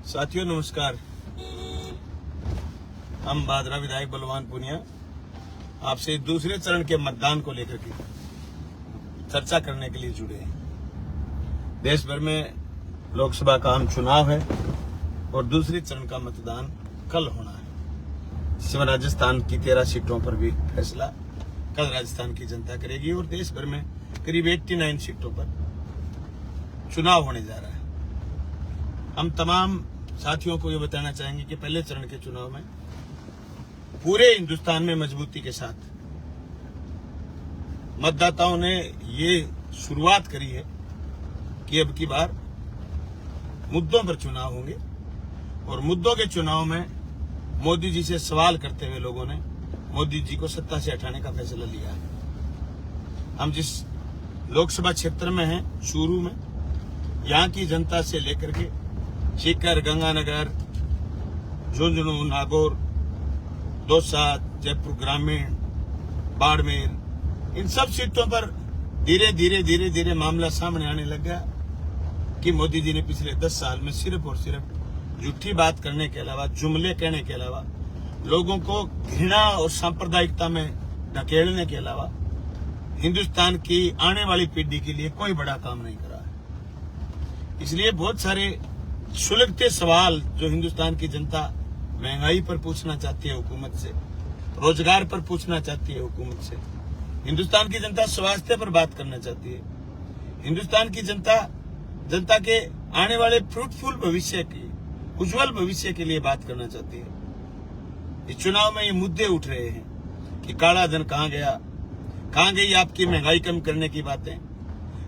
साथियों नमस्कार। हम भादरा विधायक बलवान पुनिया आपसे दूसरे चरण के मतदान को लेकर के चर्चा करने के लिए जुड़े हैं। देश भर में लोकसभा का आम चुनाव है और दूसरे चरण का मतदान कल होना है, जिसमें राजस्थान की 13 सीटों पर भी फैसला कल राजस्थान की जनता करेगी और देश भर में करीब 89 सीटों पर चुनाव होने जा रहा है। हम तमाम साथियों को ये बताना चाहेंगे कि पहले चरण के चुनाव में पूरे हिंदुस्तान में मजबूती के साथ मतदाताओं ने ये शुरुआत करी है कि अब की बार मुद्दों पर चुनाव होंगे और मुद्दों के चुनाव में मोदी जी से सवाल करते हुए लोगों ने मोदी जी को सत्ता से हटाने का फैसला लिया है। हम जिस लोकसभा क्षेत्र में हैं, चूरू में, यहाँ की जनता से लेकर के सीकर, गंगानगर, झुंझुनू, नागौर, दौसा, जयपुर ग्रामीण, बाड़मेर, इन सब सीटों पर धीरे धीरे मामला सामने आने लग गया कि मोदी जी ने पिछले 10 साल में सिर्फ और सिर्फ झूठी बात करने के अलावा, जुमले कहने के अलावा, लोगों को घृणा और सांप्रदायिकता में ढकेलने के अलावा हिंदुस्तान की आने वाली पीढ़ी के लिए कोई बड़ा काम नहीं करा है। इसलिए बहुत सारे सुलगते सवाल जो हिंदुस्तान की जनता महंगाई पर पूछना चाहती है हुकूमत से, रोजगार पर पूछना चाहती है हुकूमत से, हिंदुस्तान की जनता स्वास्थ्य पर बात करना चाहती है, हिंदुस्तान की जनता के आने वाले फ्रूटफुल भविष्य की, उज्जवल भविष्य के लिए बात करना चाहती है। इस चुनाव में ये मुद्दे उठ रहे हैं कि काला धन कहाँ गया, कहाँ गई आपकी महंगाई कम करने की बातें।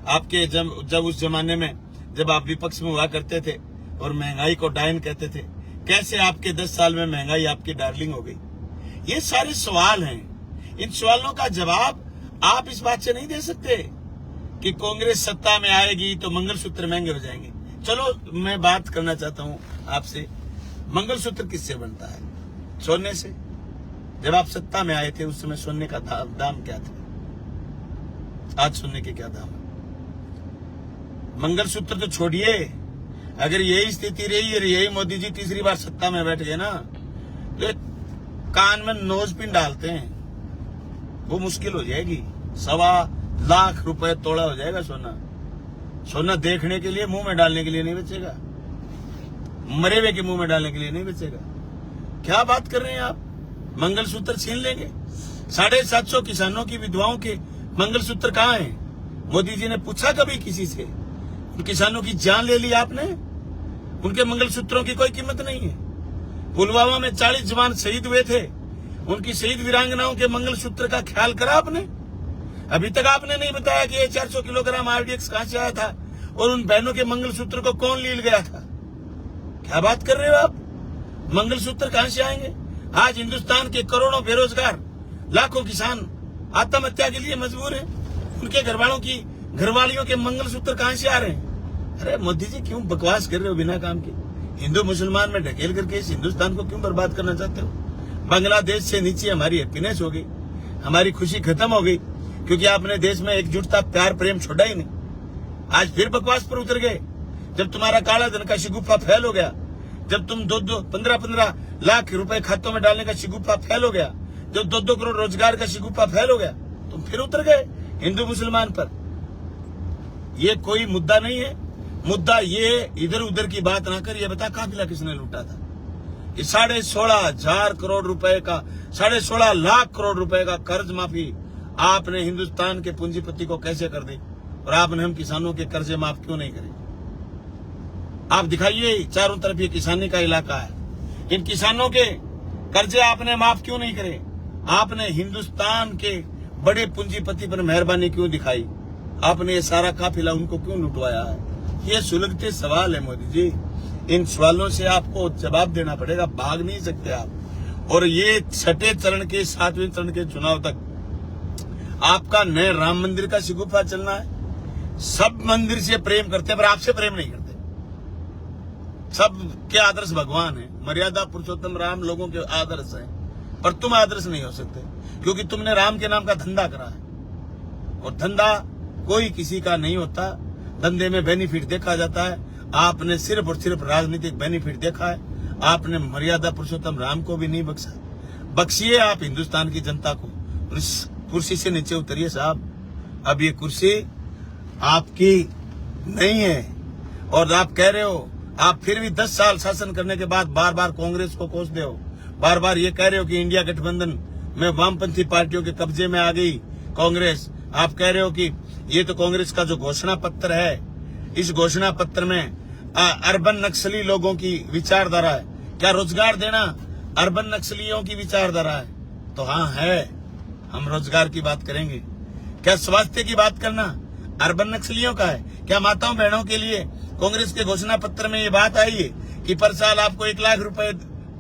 आपके जब उस जमाने में जब आप विपक्ष में हुआ करते थे और महंगाई को डायन कहते थे, कैसे आपके 10 साल में महंगाई आपकी डार्लिंग हो गई। ये सारे सवाल हैं। इन सवालों का जवाब आप इस बात से नहीं दे सकते कि कांग्रेस सत्ता में आएगी तो मंगलसूत्र महंगे हो जाएंगे। चलो मैं बात करना चाहता हूं आपसे, मंगलसूत्र किससे बनता है? सोने से। जब आप सत्ता में आए थे उस समय सोने का दाम क्या था? आज सोने के क्या दाम है? मंगलसूत्र तो छोड़िए, अगर यही स्थिति रही और यही मोदी जी तीसरी बार सत्ता में बैठ गए ना, तो कान में नोज पिन डालते हैं, वो मुश्किल हो जाएगी। 1.25 लाख रुपए तोड़ा हो जाएगा सोना। सोना देखने के लिए, मुंह में डालने के लिए नहीं बचेगा, मरे हुए के मुंह में डालने के लिए नहीं बचेगा। क्या बात कर रहे हैं आप? मंगलसूत्र छीन लेंगे? 750 किसानों की विधवाओं के मंगलसूत्र कहाँ हैं? मोदी जी ने पूछा कभी किसी से? उन किसानों की जान ले ली आपने, उनके मंगलसूत्रों की कोई कीमत नहीं है। पुलवामा में 40 जवान शहीद हुए थे, उनकी शहीद वीरांगनाओं के मंगलसूत्र का ख्याल करा आपने? अभी तक आपने नहीं बताया कि ये 400 किलोग्राम RDX कहां से आया था और उन बहनों के मंगलसूत्र को कौन लील गया था। क्या बात कर रहे हो आप? मंगलसूत्र कहां से आएंगे? आज हिंदुस्तान के करोड़ों बेरोजगार, लाखों किसान आत्महत्या के लिए मजबूर हैं। उनके घरवालियों के मंगलसूत्र कहां से आ रहे हैं? अरे मोदी जी क्यों बकवास कर रहे हो बिना काम के? हिंदू मुसलमान में ढकेल करके इस हिंदुस्तान को क्यों बर्बाद करना चाहते हो? बांग्लादेश से नीचे हमारी हैप्पीनेस हो गई, हमारी खुशी खत्म हो गई क्योंकि आपने देश में एकजुटता, प्यार, प्रेम छोड़ा ही नहीं। आज फिर बकवास पर उतर गए। जब तुम्हारा काला धन का शिगुफा फैल हो गया, जब तुम 15 लाख रुपए खातों में डालने का शिगुफा फैल हो गया, जब 2 करोड़ रोजगार का शिगुफा फैल हो गया, तुम फिर उतर गए हिंदू मुसलमान पर। ये कोई मुद्दा नहीं है। मुद्दा ये इधर उधर की बात ना कर, ये बता काफिला किसने लूटा था? ये 16,500 करोड़ रुपए का, 16.5 लाख करोड़ रुपए का कर्ज माफी आपने हिंदुस्तान के पूंजीपति को कैसे कर दी और आपने हम किसानों के कर्जे माफ क्यों नहीं करे? आप दिखाइए, चारों तरफ ये किसानी का इलाका है, इन किसानों के कर्जे आपने माफ क्यों नहीं करे? आपने हिंदुस्तान के बड़े पूंजीपति पर मेहरबानी क्यों दिखाई? आपने ये सारा काफिला उनको क्यों लुटवाया है? ये सुलगते सवाल है मोदी जी। इन सवालों से आपको जवाब देना पड़ेगा, भाग नहीं सकते आप। और ये 6ठे चरण के 7वें चरण के चुनाव तक आपका नए राम मंदिर का शिगुफा चलना है। सब मंदिर से प्रेम करते हैं पर आपसे प्रेम नहीं करते। सब के आदर्श भगवान है, मर्यादा पुरुषोत्तम राम लोगों के आदर्श हैं, पर तुम आदर्श नहीं हो सकते क्योंकि तुमने राम के नाम का धंधा करा है और धंधा कोई किसी का नहीं होता। धंधे में बेनिफिट देखा जाता है। आपने सिर्फ और सिर्फ राजनीतिक बेनिफिट देखा है। आपने मर्यादा पुरुषोत्तम राम को भी नहीं बख्शा। बख्शिए आप हिंदुस्तान की जनता को। इस कुर्सी से नीचे उतरिए साहब। अब ये कुर्सी आपकी नहीं है। और आप कह रहे हो, आप फिर भी 10 साल शासन करने के बाद बार बार कांग्रेस को कोसते हो। बार बार ये कह रहे हो कि इंडिया गठबंधन में वामपंथी पार्टियों के कब्जे में आ गई कांग्रेस। आप कह रहे हो कि ये तो कांग्रेस का जो घोषणा पत्र है, इस घोषणा पत्र में अर्बन नक्सली लोगों की विचारधारा है। क्या रोजगार देना अर्बन नक्सलियों की विचारधारा है? तो हाँ है, हम रोजगार की बात करेंगे। क्या स्वास्थ्य की बात करना अर्बन नक्सलियों का है? क्या माताओं बहनों के लिए कांग्रेस के घोषणा पत्र में ये बात आई है कि पर साल आपको 1 लाख रुपए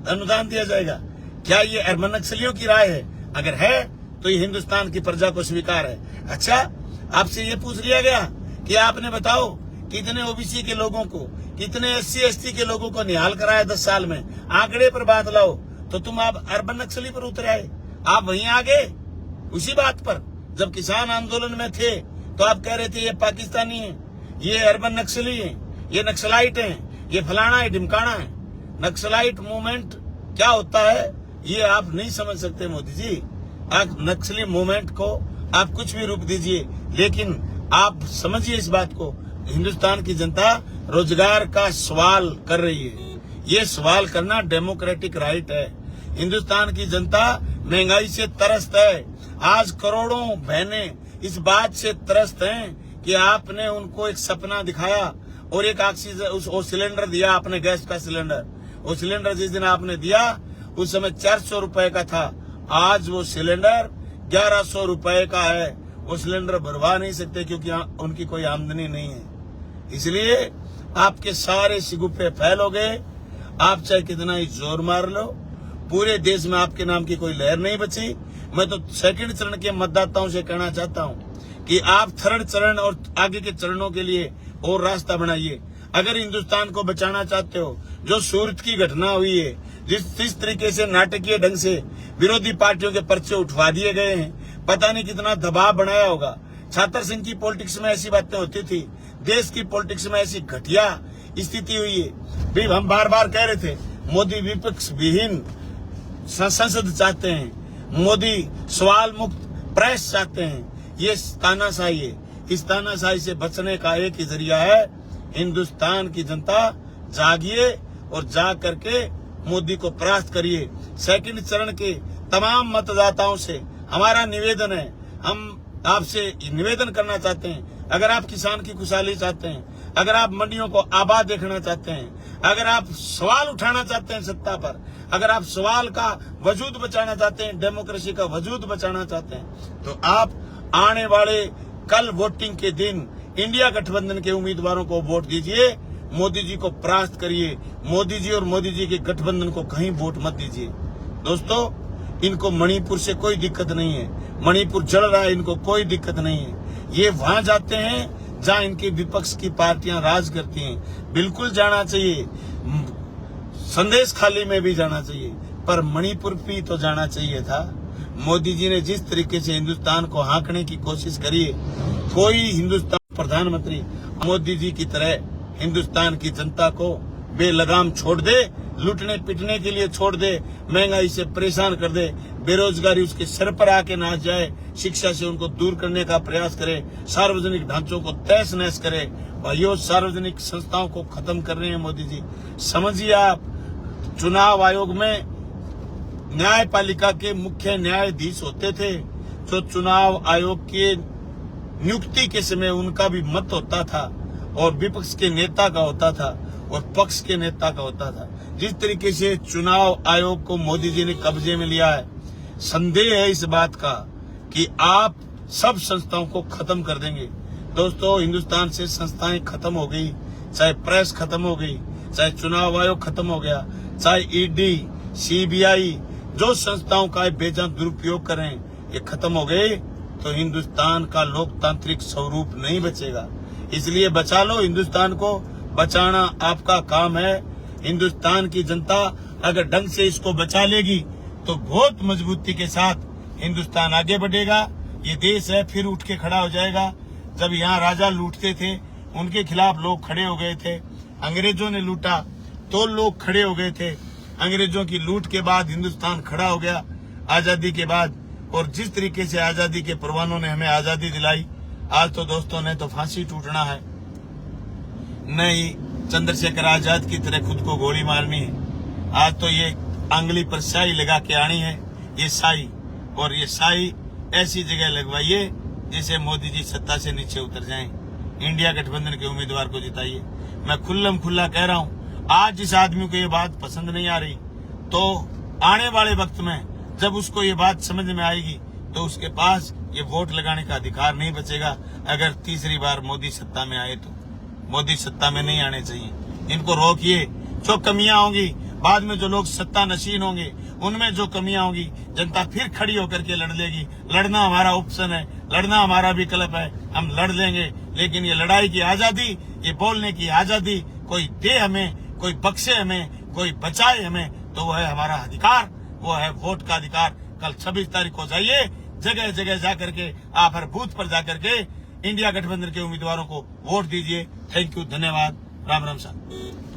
अनुदान दिया जाएगा? क्या ये अर्बन नक्सलियों की राय है? अगर है तो ये हिंदुस्तान की प्रजा को स्वीकार है। अच्छा, आपसे ये पूछ लिया गया कि आपने बताओ कितने ओबीसी के लोगों को, कितने SC ST के लोगों को निहाल कराया 10 साल में? आंकड़े पर बात लाओ। तो तुम आप अर्बन नक्सली पर उतर आए। आप वहीं आ गए उसी बात पर। जब किसान आंदोलन में थे तो आप कह रहे थे ये पाकिस्तानी है, ये अर्बन नक्सली है, ये नक्सलाइट है, ये फलाना है, ढिमकाना है। नक्सलाइट मूवमेंट क्या होता है ये आप नहीं समझ सकते मोदी जी। आप नक्सली मूवमेंट को आप कुछ भी रूप दीजिए, लेकिन आप समझिए इस बात को, हिंदुस्तान की जनता रोजगार का सवाल कर रही है। ये सवाल करना डेमोक्रेटिक राइट है। हिंदुस्तान की जनता महंगाई से त्रस्त है। आज करोड़ों बहनें इस बात से त्रस्त हैं कि आपने उनको एक सपना दिखाया और एक ऑक्सीजन वो सिलेंडर दिया आपने, गैस का सिलेंडर। वो सिलेंडर जिस दिन आपने दिया उस समय 400 रुपए का था। आज वो सिलेंडर 1100 रुपए का है। वो सिलेंडर भरवा नहीं सकते क्योंकि उनकी कोई आमदनी नहीं है। इसलिए आपके सारे शिगुफे फैल हो गए। आप चाहे कितना ही जोर मार लो, पूरे देश में आपके नाम की कोई लहर नहीं बची। मैं तो सेकंड चरण के मतदाताओं से कहना चाहता हूं कि आप थर्ड चरण और आगे के चरणों के लिए और रास्ता बनाइए। अगर हिंदुस्तान को बचाना चाहते हो, जो सूरत की घटना हुई है, जिस तरीके से नाटकीय ढंग से विरोधी पार्टियों के पर्चे उठवा दिए गए हैं, पता नहीं कितना दबाव बनाया होगा। छात्र संघ की पॉलिटिक्स में ऐसी बातें होती थी, देश की पॉलिटिक्स में ऐसी घटिया स्थिति हुई है। भी हम बार बार कह रहे थे मोदी विपक्ष विहीन संसद चाहते हैं, मोदी सवाल मुक्त प्रेस चाहते हैं। ये तानाशाही है। इस तानाशाही से बचने का एक ही जरिया है, हिंदुस्तान की जनता जागिए और जाग करके मोदी को परास्त करिए। सेकंड चरण के तमाम मतदाताओं से हमारा निवेदन है, हम आपसे निवेदन करना चाहते हैं, अगर आप किसान की खुशहाली चाहते हैं, अगर आप मंडियों को आबाद देखना चाहते हैं, अगर आप सवाल उठाना चाहते हैं सत्ता पर, अगर आप सवाल का वजूद बचाना चाहते हैं, डेमोक्रेसी का वजूद बचाना चाहते हैं, तो आप आने वाले कल वोटिंग के दिन इंडिया गठबंधन के उम्मीदवारों को वोट दीजिए। मोदी जी को परास्त करिए। मोदी जी और मोदी जी के गठबंधन को कहीं वोट मत दीजिए। दोस्तों, इनको मणिपुर से कोई दिक्कत नहीं है। मणिपुर जल रहा है, इनको कोई दिक्कत नहीं है। ये वहां जाते हैं जहां इनके विपक्ष की पार्टियां राज करती हैं। बिल्कुल जाना चाहिए, संदेश खाली में भी जाना चाहिए, पर मणिपुर भी तो जाना चाहिए था। मोदी जी ने जिस तरीके से हिंदुस्तान को हाँकने की कोशिश करी है, कोई हिंदुस्तान प्रधानमंत्री मोदी जी की तरह हिंदुस्तान की जनता को बेलगाम छोड़ दे, लूटने पिटने के लिए छोड़ दे, महंगाई से परेशान कर दे, बेरोजगारी उसके सर पर आके ना जाए, शिक्षा से उनको दूर करने का प्रयास करे, सार्वजनिक ढांचों को तहस नहस करे, भाइयों सार्वजनिक संस्थाओं को खत्म कर रहे हैं मोदी जी। समझिए, आप चुनाव आयोग में न्यायपालिका के मुख्य न्यायाधीश होते थे, जो चुनाव आयोग के नियुक्ति के समय उनका भी मत होता था और विपक्ष के नेता का होता था और पक्ष के नेता का होता था। जिस तरीके से चुनाव आयोग को मोदी जी ने कब्जे में लिया है, संदेह है इस बात का कि आप सब संस्थाओं को खत्म कर देंगे। दोस्तों, हिंदुस्तान से संस्थाएं खत्म हो गई, चाहे प्रेस खत्म हो गई, चाहे चुनाव आयोग खत्म हो गया, चाहे ईडी, CBI, जो संस्थाओं का बेजान दुरुपयोग करें, ये खत्म हो गए तो हिंदुस्तान का लोकतांत्रिक स्वरूप नहीं बचेगा। इसलिए बचा लो हिंदुस्तान को, बचाना आपका काम है। हिंदुस्तान की जनता अगर ढंग से इसको बचा लेगी तो बहुत मजबूती के साथ हिंदुस्तान आगे बढ़ेगा। ये देश है फिर उठ के खड़ा हो जाएगा। जब यहाँ राजा लूटते थे, उनके खिलाफ लोग खड़े हो गए थे। अंग्रेजों ने लूटा तो लोग खड़े हो गए थे। अंग्रेजों की लूट के बाद हिंदुस्तान खड़ा हो गया आजादी के बाद। और जिस तरीके से आजादी के परवानों ने हमें आजादी दिलाई, आज तो दोस्तों ने तो फांसी टूटना है, नहीं चंद्रशेखर आजाद की तरह खुद को गोली मारनी है। आज तो ये आंगली पर स्याही लगा के आनी है, ये स्याही, और ये स्याही ऐसी जगह लगवाइए जिसे मोदी जी सत्ता से नीचे उतर जाएं। इंडिया गठबंधन के उम्मीदवार को जिताइए। मैं खुल्लम खुल्ला कह रहा हूं, आज जिस आदमी को ये बात पसंद नहीं आ रही, तो आने वाले वक्त में जब उसको ये बात समझ में आएगी तो उसके पास ये वोट लगाने का अधिकार नहीं बचेगा। अगर तीसरी बार मोदी सत्ता में आए तो मोदी सत्ता में नहीं आने चाहिए। इनको रोकिए। जो कमियां होंगी बाद में, जो लोग सत्ता नशीन होंगे उनमें जो कमियां होंगी, जनता फिर खड़ी होकर के लड़ लेगी। लड़ना हमारा ऑप्शन है, लड़ना हमारा विकल्प है, हम लड़ लेंगे। लेकिन ये लड़ाई की आजादी, ये बोलने की आजादी कोई दे हमें, कोई बख्शे हमें, कोई बचाए हमें, तो वो है हमारा अधिकार, वो है वोट का अधिकार। कल 26 तारीख को जाइए, जगह जगह जाकर के आप हर बूथ पर जाकर के इंडिया गठबंधन के उम्मीदवारों को वोट दीजिए। थैंक यू, धन्यवाद, राम राम साहब।